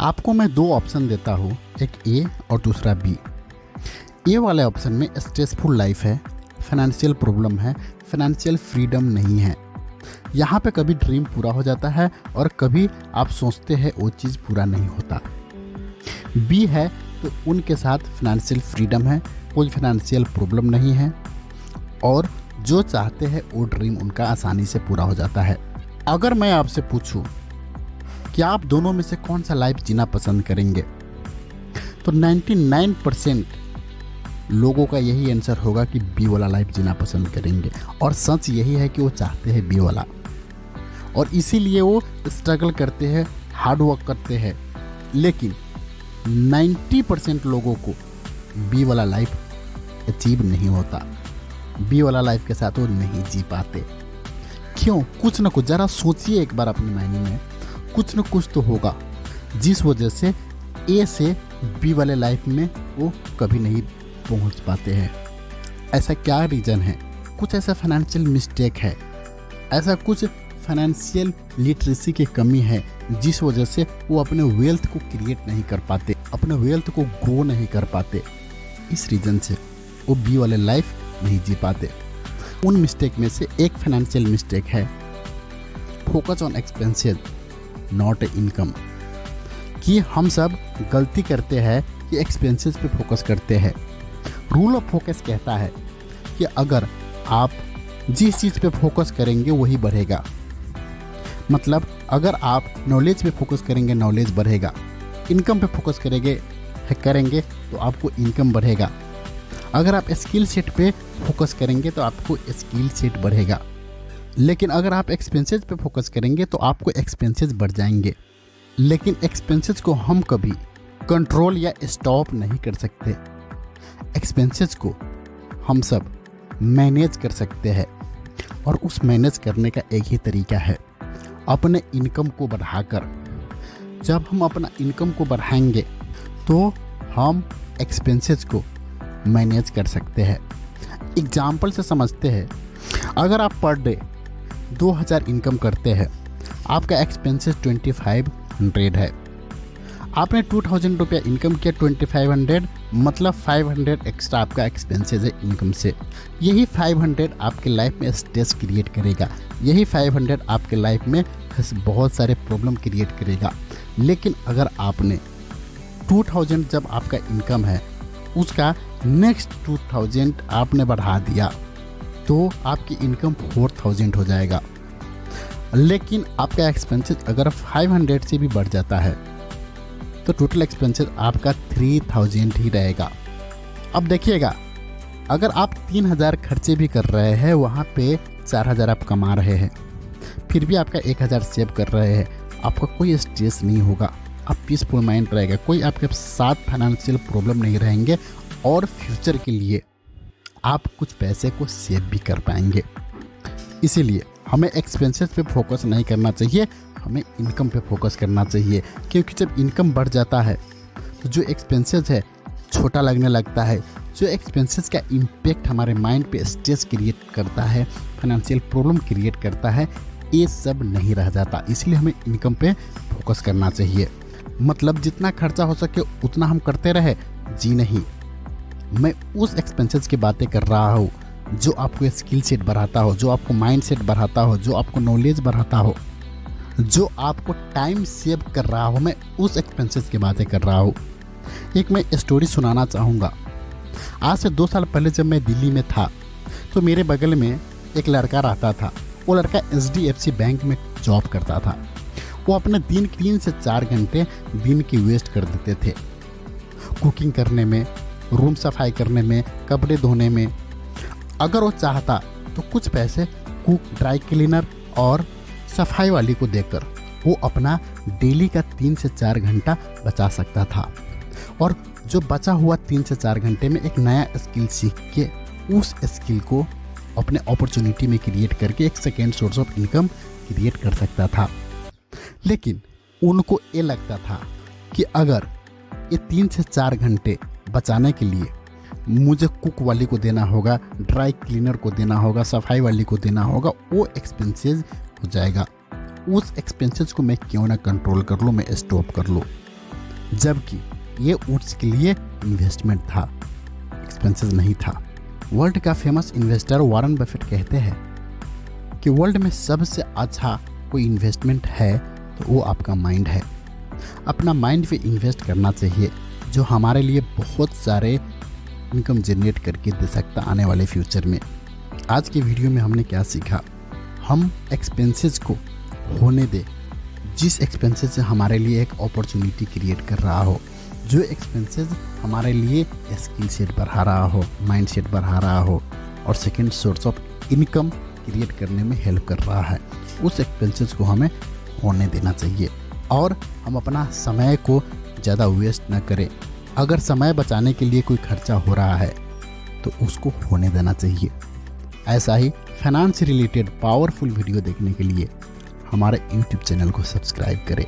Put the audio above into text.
आपको मैं दो ऑप्शन देता हूँ, एक ए और दूसरा बी। ए वाले ऑप्शन में स्ट्रेसफुल लाइफ है, फाइनेंशियल प्रॉब्लम है, फाइनेंशियल फ्रीडम नहीं है। यहाँ पे कभी ड्रीम पूरा हो जाता है और कभी आप सोचते हैं वो चीज़ पूरा नहीं होता। बी है तो उनके साथ फाइनेंशियल फ्रीडम है, कोई फाइनेंशियल प्रॉब्लम नहीं है और जो चाहते हैं वो ड्रीम उनका आसानी से पूरा हो जाता है। अगर मैं आपसे पूछूं कि आप दोनों में से कौन सा लाइफ जीना पसंद करेंगे, तो 99% लोगों का यही आंसर होगा कि बी वाला लाइफ जीना पसंद करेंगे। और सच यही है कि वो चाहते हैं बी वाला, और इसीलिए वो स्ट्रगल करते हैं, हार्ड वर्क करते हैं। लेकिन 90% लोगों को बी वाला लाइफ अचीव नहीं होता, बी वाला लाइफ के साथ वो नहीं जी पाते। क्यों? कुछ ना कुछ, ज़रा सोचिए एक बार अपने मायने में, कुछ न कुछ तो होगा जिस वजह से ए से बी वाले लाइफ में वो कभी नहीं पहुंच पाते हैं। ऐसा क्या रीज़न है? कुछ ऐसा फाइनेंशियल मिस्टेक है, ऐसा कुछ फाइनेंशियल लिटरेसी की कमी है जिस वजह से वो अपने वेल्थ को क्रिएट नहीं कर पाते, अपने वेल्थ को ग्रो नहीं कर पाते। इस रीज़न से वो बी वाले लाइफ नहीं जी पाते। उन मिस्टेक में से एक फाइनेंशियल मिस्टेक है focus on expenses not income. कि हम सब गलती करते हैं कि एक्सपेंसेस पे फोकस करते हैं। रूल ऑफ फोकस कहता है कि अगर आप जिस चीज़ पे फोकस करेंगे वही बढ़ेगा। मतलब अगर आप नॉलेज पे फोकस करेंगे नॉलेज बढ़ेगा, इनकम पे फोकस करेंगे तो आपको इनकम बढ़ेगा। अगर आप स्किल सेट पे फोकस करेंगे तो आपको स्किल सेट बढ़ेगा। लेकिन अगर आप एक्सपेंसेस पे फोकस करेंगे तो आपको एक्सपेंसेस बढ़ जाएंगे। लेकिन एक्सपेंसेस को हम कभी कंट्रोल या स्टॉप नहीं कर सकते। एक्सपेंसेस को हम सब मैनेज कर सकते हैं, और उस मैनेज करने का एक ही तरीका है, अपने इनकम को बढ़ाकर। जब हम अपना इनकम को बढ़ाएंगे तो हम एक्सपेंसेस को मैनेज कर सकते हैं। एग्जाम्पल से समझते हैं, अगर आप पर डे 2000 इनकम करते हैं, आपका एक्सपेंसेस 2500 है। आपने 2000 रुपया इनकम किया, 2500 मतलब 500 एक्स्ट्रा आपका एक्सपेंसेस है इनकम से। यही 500 आपके लाइफ में स्ट्रेस क्रिएट करेगा, यही 500 आपके लाइफ में बहुत सारे प्रॉब्लम क्रिएट करेगा। लेकिन अगर आपने 2000 जब आपका इनकम है उसका नेक्स्ट 2000 आपने बढ़ा दिया तो आपकी इनकम 4000 हो जाएगा। लेकिन आपका एक्सपेंसेस अगर 500 से भी बढ़ जाता है तो टोटल एक्सपेंसेस आपका 3000 ही रहेगा। अब देखिएगा, अगर आप 3000 खर्चे भी कर रहे हैं, वहाँ पे 4000 आप कमा रहे हैं, फिर भी आपका 1000 सेव कर रहे हैं, आपका कोई स्ट्रेस नहीं होगा, आप पीसफुल माइंड रहेगा, कोई आपके साथ फाइनेंशियल प्रॉब्लम नहीं रहेंगे, और फ्यूचर के लिए आप कुछ पैसे को सेव भी कर पाएंगे। इसीलिए हमें एक्सपेंसेस पे फोकस नहीं करना चाहिए, हमें इनकम पे फोकस करना चाहिए। क्योंकि जब इनकम बढ़ जाता है तो जो एक्सपेंसेस है छोटा लगने लगता है। जो एक्सपेंसेस का इम्पेक्ट हमारे माइंड पे स्ट्रेस क्रिएट करता है, फाइनेंशियल प्रॉब्लम क्रिएट करता है, ये सब नहीं रह जाता। इसलिए हमें इनकम पे फोकस करना चाहिए। मतलब जितना खर्चा हो सके उतना हम करते रहे, जी नहीं। मैं उस एक्सपेंसेस की बातें कर रहा हूँ जो आपको स्किल सेट बढ़ाता हो, जो आपको माइंड सेट बढ़ाता हो, जो आपको नॉलेज बढ़ाता हो, जो आपको टाइम सेव कर रहा हो। मैं उस एक्सपेंसेस की बातें कर रहा हूँ। एक मैं स्टोरी सुनाना चाहूँगा। आज से 2 साल पहले जब मैं दिल्ली में था तो मेरे बगल में एक लड़का रहता था। वो लड़का HDFC बैंक में जॉब करता था। वो अपने दिन 3 से 4 घंटे दिन की वेस्ट कर देते थे, कुकिंग करने में, रूम सफाई करने में, कपड़े धोने में। अगर वो चाहता तो कुछ पैसे कुक, ड्राई क्लीनर और सफाई वाली को देकर वो अपना डेली का 3 से 4 घंटा बचा सकता था। और जो बचा हुआ 3 से 4 घंटे में एक नया स्किल सीख के उस स्किल को अपने अपॉर्चुनिटी में क्रिएट करके एक second source of income create कर सकता था। लेकिन उनको ये लगता था कि अगर ये 3 से 4 घंटे बचाने के लिए मुझे कुक वाली को देना होगा, ड्राई क्लीनर को देना होगा, सफाई वाली को देना होगा, वो एक्सपेंसेस हो जाएगा। उस एक्सपेंसेस को मैं क्यों ना कंट्रोल कर लूँ, मैं स्टॉप कर लूँ। जबकि ये ऊँट्स के लिए इन्वेस्टमेंट था, एक्सपेंसेस नहीं था। वर्ल्ड का फेमस इन्वेस्टर वॉरेन बफेट कहते हैं कि वर्ल्ड में सबसे अच्छा कोई इन्वेस्टमेंट है तो वो आपका माइंड है। अपना माइंड पे इन्वेस्ट करना चाहिए, जो हमारे लिए बहुत सारे इनकम जनरेट करके दे सकता आने वाले फ्यूचर में। आज के वीडियो में हमने क्या सीखा, हम एक्सपेंसेस को होने दें, जिस एक्सपेंसेस से हमारे लिए एक अपॉर्चुनिटी क्रिएट कर रहा हो, जो एक्सपेंसेस हमारे लिए स्किल सेट बढ़ा रहा हो, माइंड सेट बढ़ा रहा हो और second source of income create करने में हेल्प कर रहा है, उस एक्सपेंसेस को हमें होने देना चाहिए। और हम अपना समय को ज़्यादा वेस्ट ना करें। अगर समय बचाने के लिए कोई खर्चा हो रहा है तो उसको होने देना चाहिए। ऐसा ही फाइनेंस से रिलेटेड पावरफुल वीडियो देखने के लिए हमारे YouTube चैनल को सब्सक्राइब करें।